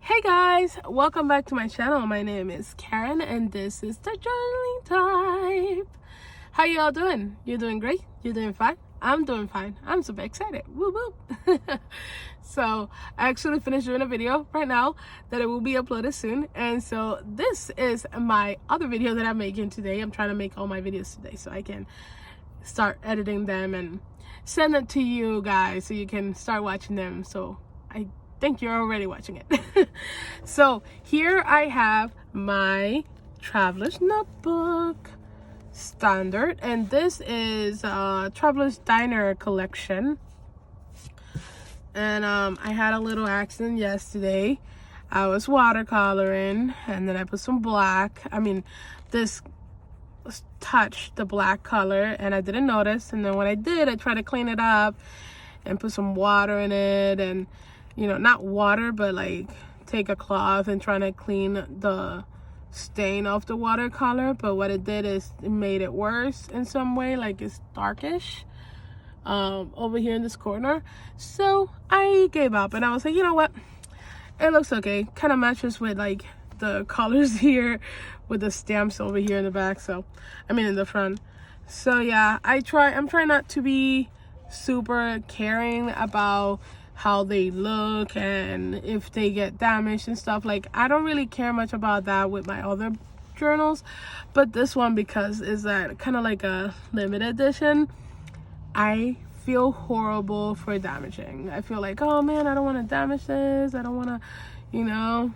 Hey guys, welcome back to my channel. My name is Karen and this is the journaling type. How y'all doing? You doing great? You doing fine? I'm doing fine. I'm super excited. Woo woo. So I actually finished doing a video right now that it will be uploaded soon, and so this is my other video that I'm making today. I'm trying to make all my videos today so I can start editing them and send them to you guys so you can start watching them. So I think you're already watching it. So here I have my traveler's notebook standard, and this is traveler's diner collection. And I had a little accident yesterday. I was watercoloring and then I put some black, this touched the black color and I didn't notice, and then when I did, I tried to clean it up and put some water in it, and not water, but like take a cloth and trying to clean the stain off the watercolor. But what it did is it made it worse in some way, like it's darkish over here in this corner. So I gave up and I was like, you know what, it looks okay, kind of matches with like the colors here with the stamps over here in the back, so in the front. So yeah, I'm trying not to be super caring about how they look and if they get damaged and stuff. Like, I don't really care much about that with my other journals, but this one, because it's that kind of like a limited edition, I feel horrible for damaging. I feel like, oh man, I don't want to damage this, I don't want to,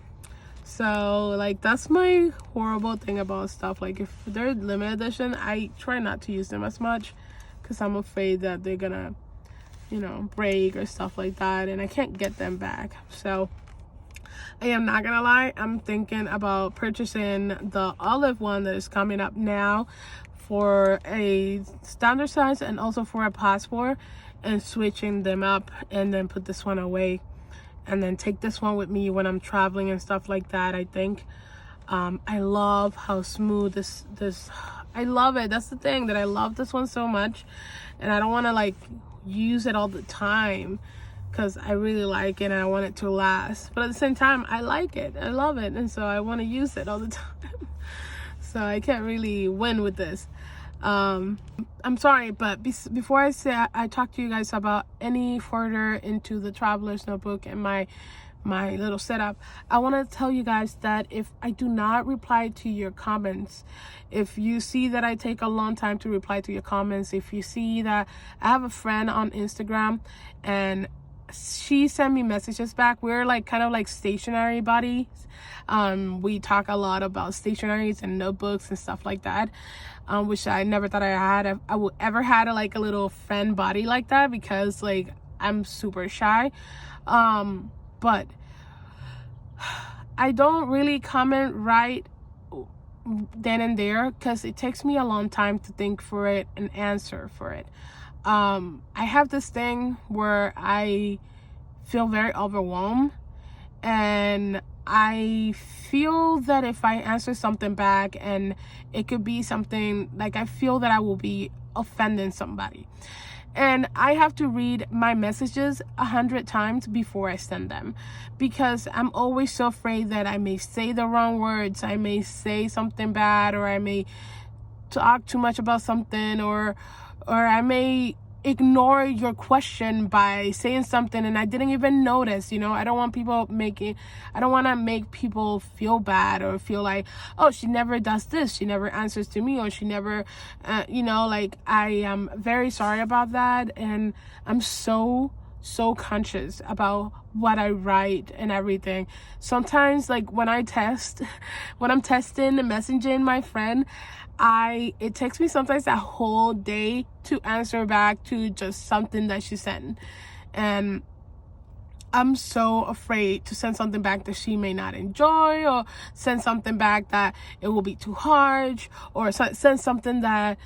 so like that's my horrible thing about stuff. Like, if they're limited edition, I try not to use them as much because I'm afraid that they're gonna break or stuff like that, and I can't get them back. So I am not gonna lie, I'm thinking about purchasing the olive one that is coming up now for a standard size and also for a passport, and switching them up and then put this one away and then take this one with me when I'm traveling and stuff like that. I think I love how smooth this I love it. That's the thing, that I love this one so much, and I don't want to like use it all the time because I really like it and I want it to last, but at the same time I like it, I love it, and so I want to use it all the time. So I can't really win with this. I'm sorry, but before I talk to you guys about any further into the traveler's notebook and my little setup, I want to tell you guys that if I do not reply to your comments, if you see that I take a long time to reply to your comments, if you see that I have a friend on Instagram and she sent me messages back, we're like kind of like stationery buddies. We talk a lot about stationeries and notebooks and stuff like that, which I never thought I would ever had like a little friend body like that, because like I'm super shy. But I don't really comment right then and there because it takes me a long time to think for it and answer for it. I have this thing where I feel very overwhelmed, and I feel that if I answer something back and it could be something like, I feel that I will be offending somebody, and I have to read my messages 100 times before I send them, because I'm always so afraid that I may say the wrong words, I may say something bad, or I may talk too much about something, or I may ignore your question by saying something and I didn't even notice. I don't want to make people feel bad or feel like, oh, she never does this, she never answers to me, or she never like, I am very sorry about that, and I'm so conscious about what I write and everything. Sometimes, like when I'm testing and messaging my friend, it takes me sometimes a whole day to answer back to just something that she sent, and I'm so afraid to send something back that she may not enjoy, or send something back that it will be too harsh, or send something that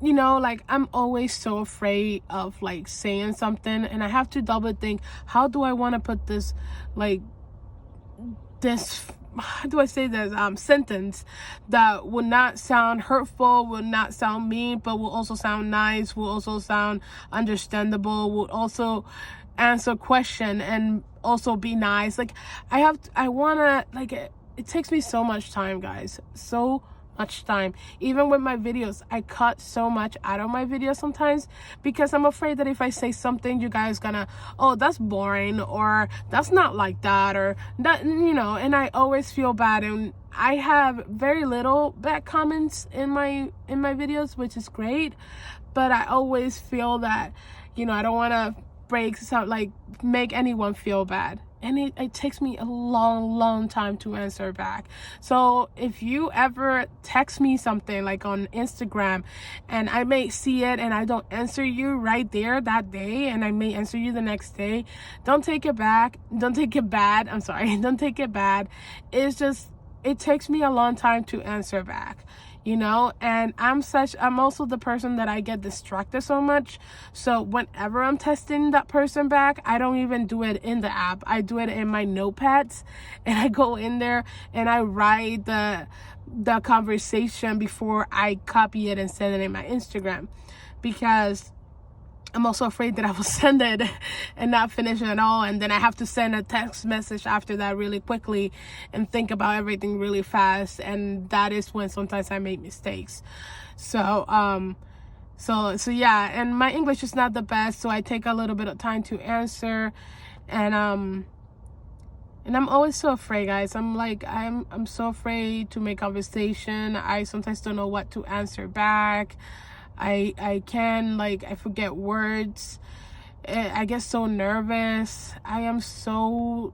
like, I'm always so afraid of like saying something, and I have to double think, how do I want to put this, like this, how do I say this, sentence that will not sound hurtful, will not sound mean, but will also sound nice, will also sound understandable, will also answer question and also be nice. Like I wanna, like, it takes me so much time, guys, so much time. Even with my videos, I cut so much out of my videos sometimes because I'm afraid that if I say something, you guys gonna, oh, that's boring, or that's not like that, or that, you know. And I always feel bad, and I have very little bad comments in my videos, which is great, but I always feel that, you know, I don't want to make anyone feel bad. And it takes me a long time to answer back. So if you ever text me something like on Instagram and I may see it and I don't answer you right there that day, and I may answer you the next day, don't take it back. Don't take it bad. I'm sorry. Don't take it bad. It's just, it takes me a long time to answer back, you know. And I'm also the person that I get distracted so much. So whenever I'm testing that person back, I don't even do it in the app. I do it in my notepads, and I go in there and I write the conversation before I copy it and send it in my Instagram, because I'm also afraid that I will send it and not finish it at all, and then I have to send a text message after that really quickly and think about everything really fast, and that is when sometimes I make mistakes. So yeah, and my English is not the best, so I take a little bit of time to answer, and I'm always so afraid, guys. I'm so afraid to make conversation. I sometimes don't know what to answer back. I forget words. I get so nervous. I am so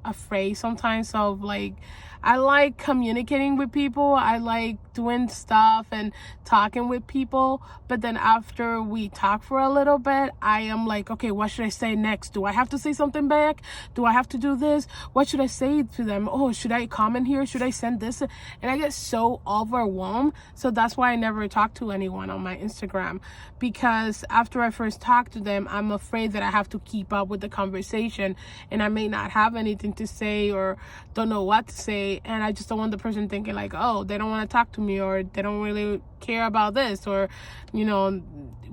afraid sometimes of, like, I like communicating with people. I like doing stuff and talking with people. But then after we talk for a little bit, I am like, okay, what should I say next? Do I have to say something back? Do I have to do this? What should I say to them? Oh, should I comment here? Should I send this? And I get so overwhelmed. So that's why I never talk to anyone on my Instagram, because after I first talk to them, I'm afraid that I have to keep up with the conversation and I may not have anything to say or don't know what to say. And I just don't want the person thinking like, oh, they don't want to talk to me, or they don't really care about this, or, you know,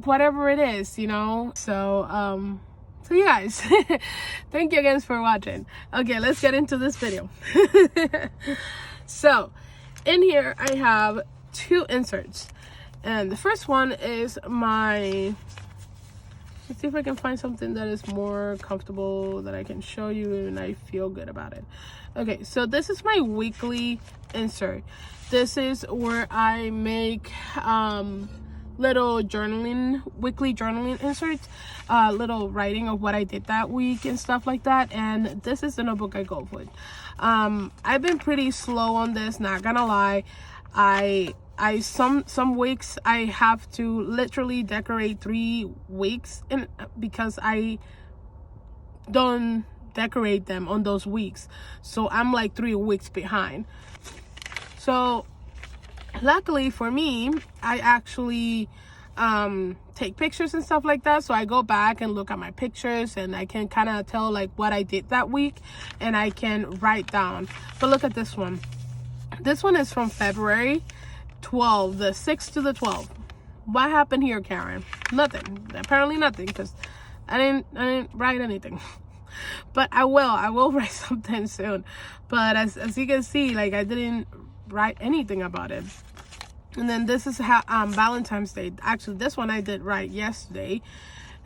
whatever it is, you know. So you guys, thank you again for watching. Okay, let's get into this video. So in here I have 2 inserts, and the first one is let's see if I can find something that is more comfortable that I can show you and I feel good about it. Okay, so this is my weekly insert. This is where I make little weekly journaling inserts, little writing of what I did that week and stuff like that. And this is the notebook I go with. I've been pretty slow on this, not gonna lie. Some weeks I have to literally decorate 3 weeks because I don't decorate them on those weeks, so I'm like 3 weeks behind. So luckily for me, I actually take pictures and stuff like that, so I go back and look at my pictures and I can kind of tell like what I did that week, and I can write down. But look at this one. This one is from February 12, the 6th to the 12th. What happened here, Karen? Nothing. Apparently nothing, because I didn't write anything. But I will write something soon. But as you can see, like, I didn't write anything about it. And then this is how Valentine's Day. Actually, this one I did write yesterday.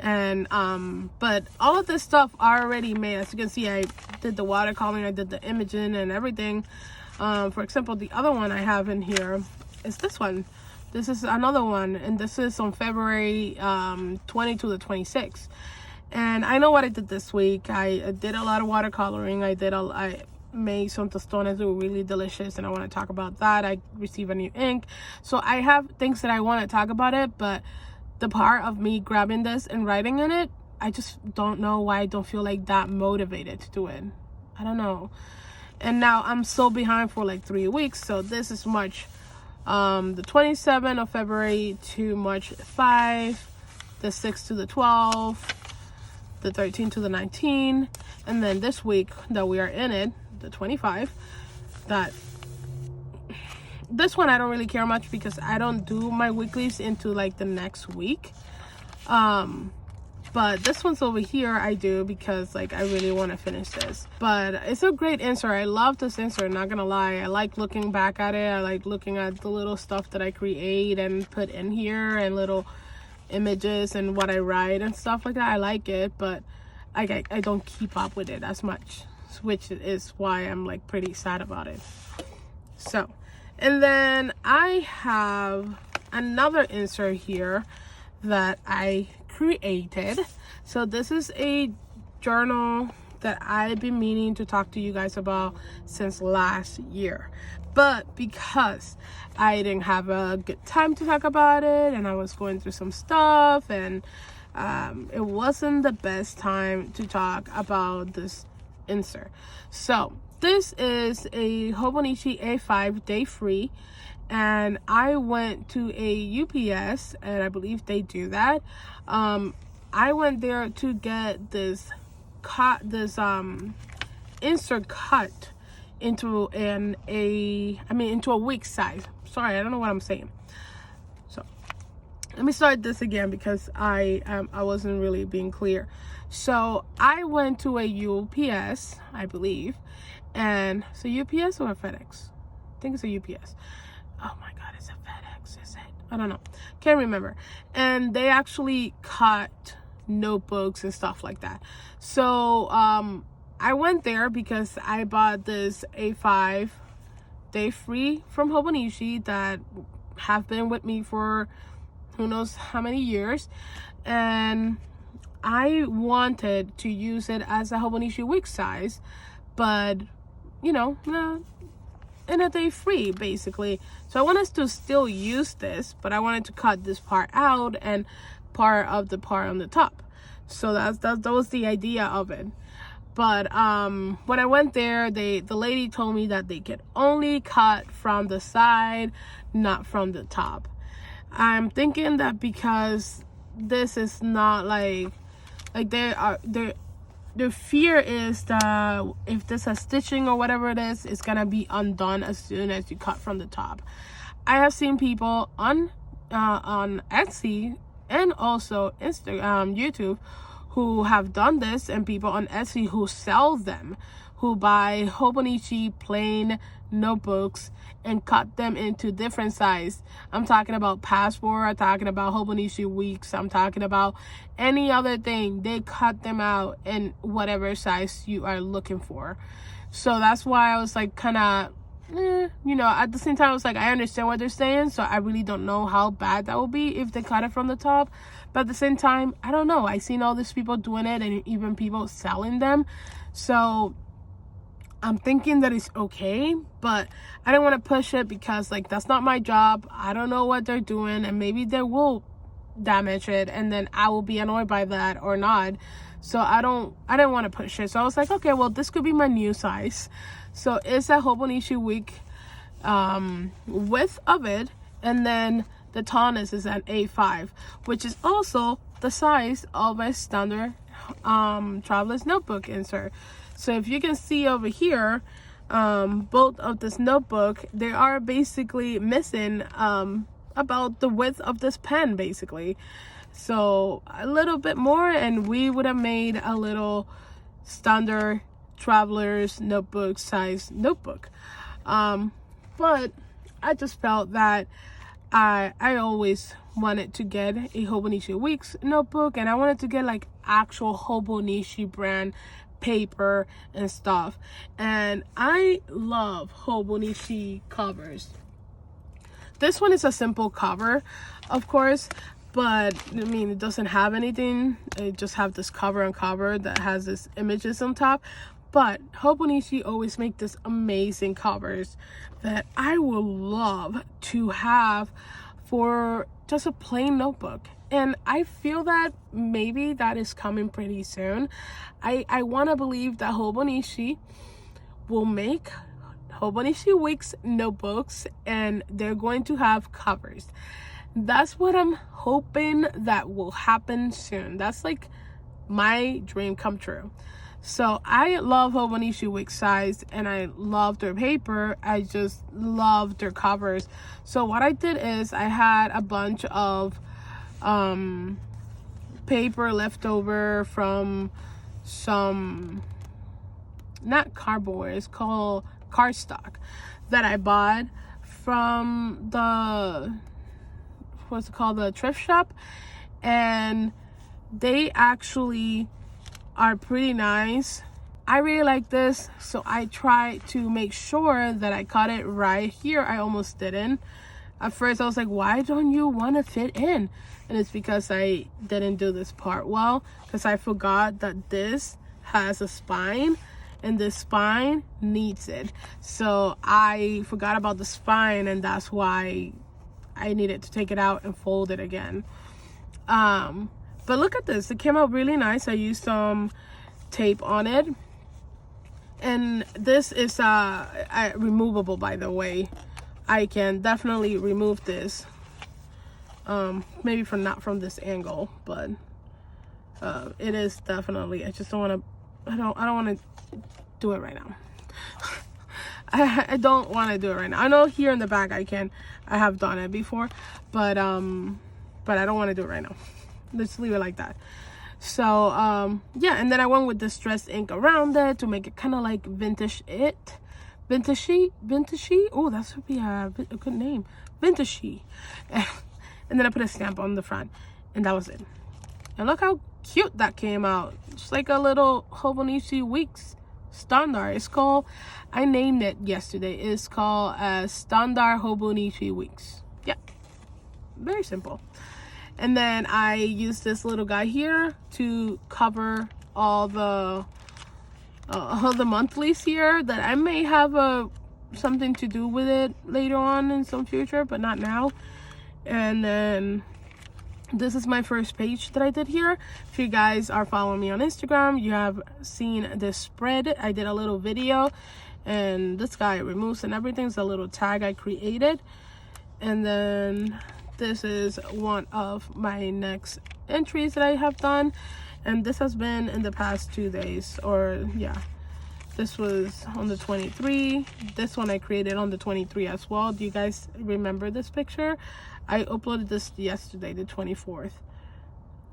And but all of this stuff I already made. As you can see, I did the watercoloring, I did the imaging and everything. For example, the other one I have in here is this one. This is another one, and this is on February 20 to the 26th. And I know what I did this week. I did a lot of watercoloring. I made some tostones that were really delicious, and I want to talk about that. I received a new ink. So I have things that I want to talk about it, but the part of me grabbing this and writing in it, I just don't know why I don't feel like that motivated to do it. I don't know. And now I'm so behind for like 3 weeks. So this is March the 27th of February to March 5, the 6th to the 12th, the 13th to the 19th, and then this week that we are in it, the 25th. This one I don't really care much because I don't do my weeklies into like the next week. But But this one's over here I do because like I really want to finish this. But it's a great insert. I love this insert, not gonna lie. I like looking back at it. I like looking at the little stuff that I create and put in here, and little images and what I write and stuff like that. I like it, but I don't keep up with it as much, which is why I'm like pretty sad about it. So, and then I have another insert here that I created. So this is a journal that I've been meaning to talk to you guys about since last year, but because I didn't have a good time to talk about it, and I was going through some stuff, and it wasn't the best time to talk about this insert. So this is a Hobonichi A5 day free, and I went to a UPS, and I believe they do that. I went there to get this insert cut into into a week size. Sorry, I don't know what I'm saying. So let me start this again because I wasn't really being clear. So I went to a UPS, I believe, and so UPS or FedEx? I think it's a UPS. Oh my god, it's a FedEx, is it? I don't know, can't remember. And they actually cut notebooks and stuff like that. So I went there because I bought this A5 day free from Hobonichi that have been with me for who knows how many years, and I wanted to use it as a Hobonichi Weeks size, but you know, in a day free basically. So I wanted to still use this, but I wanted to cut this part out and part of the part on the top. So that was the idea of it. But when I went there, the lady told me that they could only cut from the side, not from the top. I'm thinking that because this is not like the fear is that if this has stitching or whatever it is, it's gonna be undone as soon as you cut from the top. I have seen people on Etsy and also YouTube who have done this, and people on Etsy who sell them, who buy Hobonichi plain notebooks and cut them into different size. I'm talking about Passport, I'm talking about Hobonichi Weeks, I'm talking about any other thing. They cut them out in whatever size you are looking for. So that's why I was like kind of at the same time I was like, I understand what they're saying, so I really don't know how bad that will be if they cut it from the top. But at the same time, I don't know, I seen all these people doing it and even people selling them, so I'm thinking that it's okay, but I don't want to push it because like that's not my job. I don't know what they're doing, and maybe they will damage it and then I will be annoyed by that or not. So I didn't want to push it. So I was like, okay, well, this could be my new size. So it's a Hobonichi Week width of it, and then the tallness is an A5, which is also the size of a standard traveler's notebook insert. So if you can see over here, both of this notebook, they are basically missing about the width of this pen basically. So a little bit more and we would have made a little standard traveler's notebook size notebook. But I just felt that I always wanted to get a Hobonichi Weeks notebook, and I wanted to get like actual Hobonichi brand paper and stuff, and I love Hobonichi covers. This one is a simple cover, of course, but I mean, it doesn't have anything. It just have this cover and cover that has this images on top. But Hobonichi always make this amazing covers that I will love to have for just a plain notebook. And I feel that maybe that is coming pretty soon. I want to believe that Hobonichi will make Hobonichi Weeks notebooks and they're going to have covers. That's what I'm hoping that will happen soon. That's like my dream come true. So I love Hobonichi Weeks size and I love their paper. I just love their covers. So what I did is I had a bunch of paper left over from some, not cardboard, it's called cardstock, that I bought from the, what's it called, the thrift shop. And they actually are pretty nice. I really like this, so I try to make sure that I cut it right here. I almost didn't. At first I was like, why don't you want to fit in? And it's because I didn't do this part well, because I forgot that this has a spine and this spine needs it. So I forgot about the spine, and that's why I needed to take it out and fold it again. But look at this, it came out really nice. I used some tape on it, and this is removable, by the way. I can definitely remove this, maybe not from this angle, but it is definitely, I just don't want to, I don't want to do it right now. I don't want to do it right now. I know here in the back I have done it before, but I don't want to do it right now. Let's leave it like that. So yeah, and then I went with distress ink around it to make it kind of like vintagey. Oh, that would be a good name, vintagey. And then I put a stamp on the front, and that was it. And look how cute that came out. It's like a little Hobonichi Weeks standard. It's called, I named it yesterday, it's called Standard Hobonichi Weeks. Yeah, very simple. And then I use this little guy here to cover all the monthlies here, that I may have something to do with it later on in some future, but not now. And then this is my first page that I did here. If you guys are following me on Instagram, you have seen this spread. I did a little video, and this guy removes and everything's a little tag I created. And then this is one of my next entries that I have done, and this has been in the past 2 days, or yeah, this was on the 23. This one I created on the 23 as well. Do you guys remember this picture? I uploaded this yesterday, the 24th,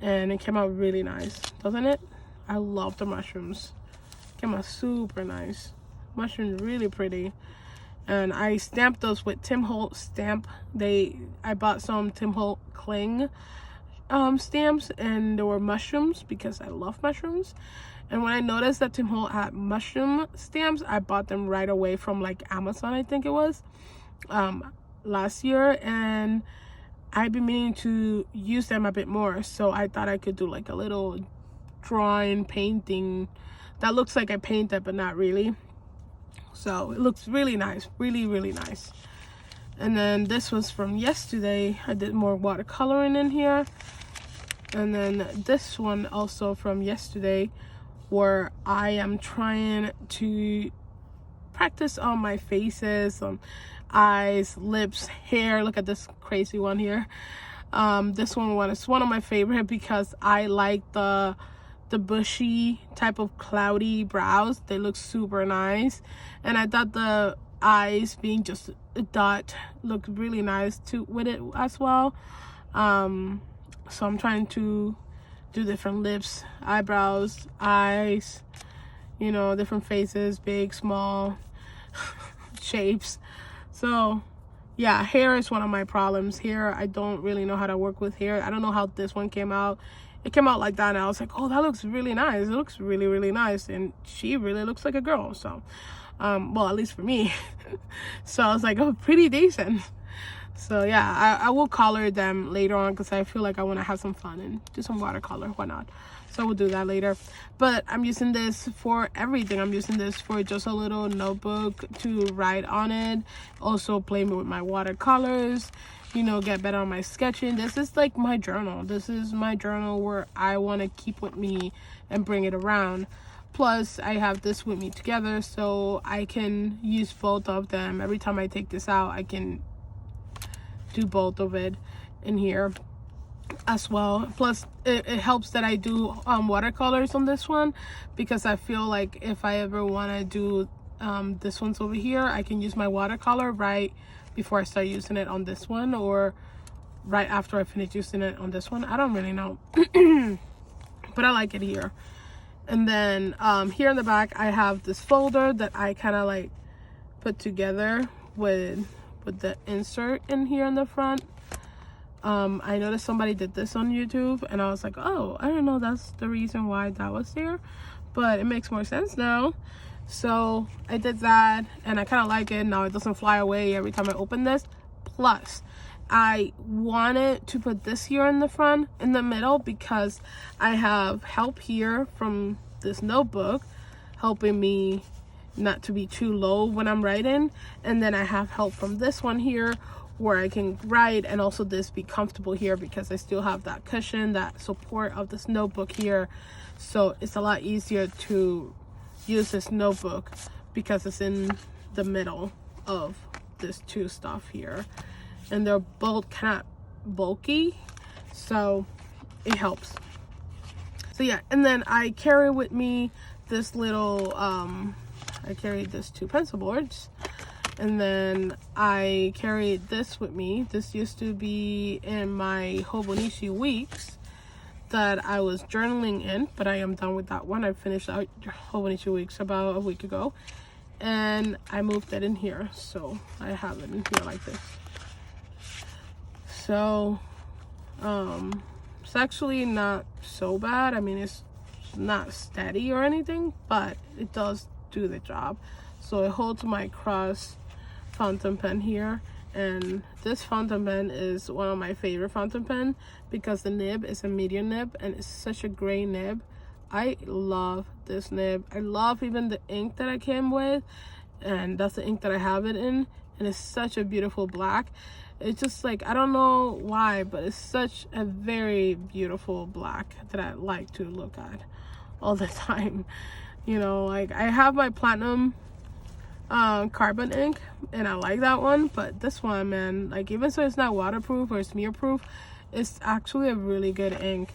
and it came out really nice, doesn't it? I love the mushrooms. It came out super nice. Mushrooms really pretty. And I stamped those with Tim Holt stamp. I bought some Tim Holt cling stamps, and there were mushrooms because I love mushrooms. And when I noticed that Tim Holt had mushroom stamps, I bought them right away from like Amazon, I think it was, last year. And I've been meaning to use them a bit more, so I thought I could do like a little drawing painting that looks like I painted, but not really. So it looks really nice, really, really nice. And then this was from yesterday. I did more watercoloring in here. And then this one also from yesterday, where I am trying to practice on my faces, on eyes, lips, hair. Look at this crazy one here. This one is one of my favorite because I like the bushy type of cloudy brows. They look super nice, and I thought the eyes being just a dot looked really nice too with it as well. So I'm trying to do different lips, eyebrows, eyes, you know, different faces, big, small shapes. So yeah, hair is one of my problems. Hair, I don't really know how to work with hair. I don't know how this one came out. It came out like that, and I was like, oh, that looks really nice. It looks really, really nice. And she really looks like a girl. So, well, at least for me. So I was like, oh, pretty decent. So yeah, I will color them later on because I feel like I want to have some fun and do some watercolor. Why not? So we'll do that later. But I'm using this for everything. I'm using this for just a little notebook to write on it. Also playing with my watercolors, you know, get better on my sketching. This is like my journal. This is my journal where I want to keep with me and bring it around. Plus I have this with me together, so I can use both of them. Every time I take this out, I can do both of it in here as well. Plus it helps that I do watercolors on this one, because I feel like if I ever want to do this one's over here, I can use my watercolor right before I start using it on this one, or right after I finish using it on this one. I don't really know. but I like it here. And then here in the back I have this folder that I kind of like put together with the insert in here in the front. I noticed somebody did this on YouTube and I was like, oh, I don't know, that's the reason why that was there, but it makes more sense now. So I did that and I kind of like it. Now it doesn't fly away every time I open this. Plus I wanted to put this here in the front, in the middle, because I have help here from this notebook helping me not to be too low when I'm writing, and then I have help from this one here where I can write, and also this be comfortable here because I still have that cushion, that support of this notebook here. So it's a lot easier to use this notebook because it's in the middle of this two stuff here, and they're both kind of bulky, so it helps. So yeah, and then I carry with me this little I carried this 2 pencil boards, and then I carried this with me. This used to be in my Hobonichi Weeks that I was journaling in, but I am done with that one. I finished out Hobonichi Weeks about a week ago, and I moved it in here, so I have it in here like this. So it's actually not so bad. I mean, it's not steady or anything, but it does do the job. So it holds my cross fountain pen here, and this fountain pen is one of my favorite fountain pen because the nib is a medium nib and it's such a great nib. I love this nib. I love even the ink that I came with, and that's the ink that I have it in, and it's such a beautiful black. It's just like, I don't know why, but it's such a very beautiful black that I like to look at all the time. You know, like I have my platinum carbon ink and I like that one, but this one, man, like even so it's not waterproof or smear proof, it's actually a really good ink.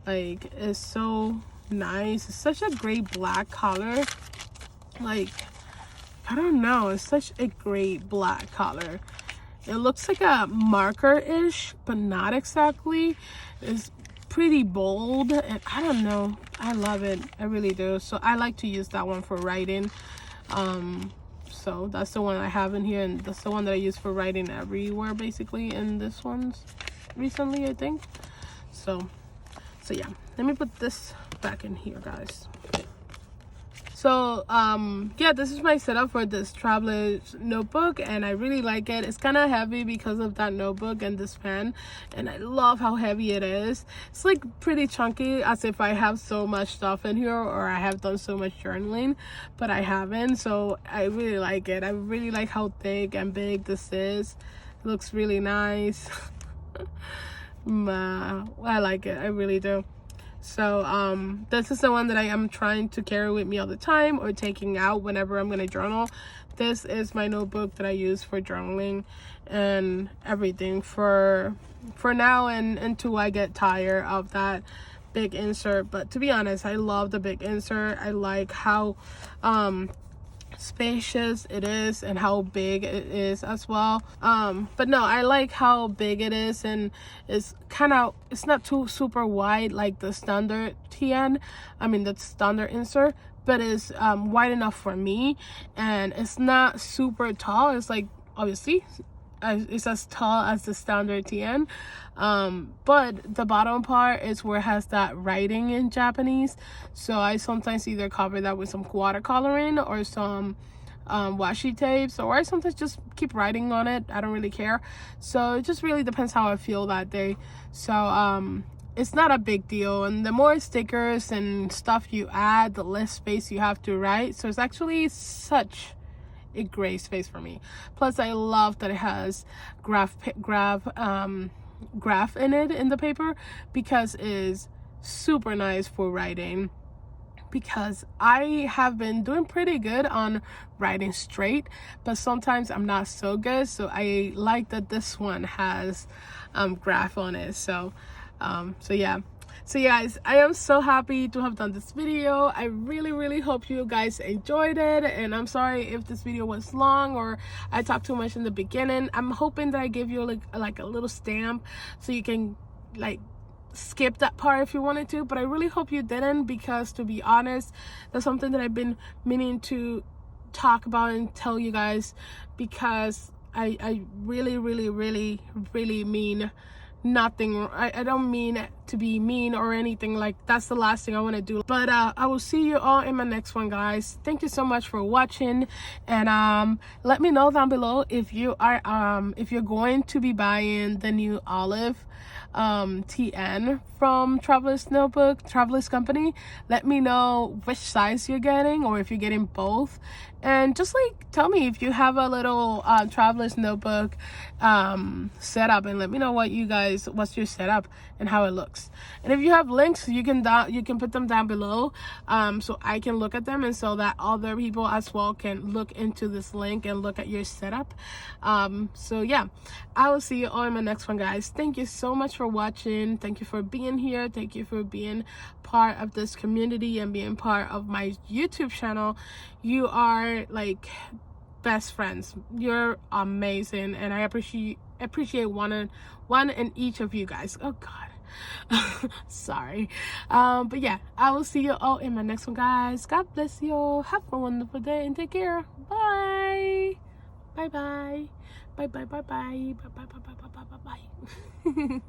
Like it's so nice. It's such a great black color. Like, I don't know, it's such a great black color. It looks like a marker-ish, but not exactly. It's pretty bold, and I don't know, I love it. I really do. So I like to use that one for writing. So that's the one I have in here, and that's the one that I use for writing everywhere basically, and this one's recently, I think. So yeah, let me put this back in here, guys. So yeah, this is my setup for this traveler's notebook, and I really like it. It's kind of heavy because of that notebook and this pen, and I love how heavy it is. It's like pretty chunky, as if I have so much stuff in here or I have done so much journaling, but I haven't. So I really like it. I really like how thick and big this is. It looks really nice. I like it, I really do. So this is the one that I am trying to carry with me all the time, or taking out whenever I'm going to journal. This is my notebook that I use for journaling and everything for now, and until I get tired of that big insert. But to be honest, I love the big insert. I like how spacious it is and how big it is as well. But no, I like how big it is, and it's not too super wide like the standard TN, the standard insert, but it's wide enough for me, and it's not super tall. It's like, obviously it's as tall as the standard TN, but the bottom part is where it has that writing in Japanese. So I sometimes either cover that with some watercoloring or some washi tapes, or I sometimes just keep writing on it. I don't really care. So it just really depends how I feel that day. So it's not a big deal, and the more stickers and stuff you add, the less space you have to write. So it's actually such a great space for me. Plus I love that it has graph in it in the paper, because it is super nice for writing, because I have been doing pretty good on writing straight, but sometimes I'm not so good. So I like that this one has graph on it. So yeah. So you guys, I am so happy to have done this video. I really hope you guys enjoyed it, and I'm sorry if this video was long or I talked too much in the beginning. I'm hoping that I give you like a little stamp so you can like skip that part if you wanted to, but I really hope you didn't, because to be honest, that's something that I've been meaning to talk about and tell you guys, because I really mean nothing. I don't mean to be mean or anything. Like, that's the last thing I want to do. But I will see you all in my next one, guys. Thank you so much for watching, and let me know down below if you are if you're going to be buying the new Olive TN from Traveler's Company. Let me know which size you're getting, or if you're getting both, and just like tell me if you have a little Traveler's notebook setup, and let me know what's your setup and how it looks. And if you have links, you can put them down below, so I can look at them, and so that other people as well can look into this link and look at your setup. So yeah, I will see you all in my next one, guys. Thank you so much for watching. Thank you for being here. Thank you for being part of this community and being part of my YouTube channel. You are like best friends. You're amazing, and I appreciate one and each of you guys. Oh God. Sorry. But yeah, I will see you all in my next one, guys. God bless you all. Have a wonderful day and take care. Bye. Bye bye. Bye bye bye bye. Bye bye bye bye bye bye bye.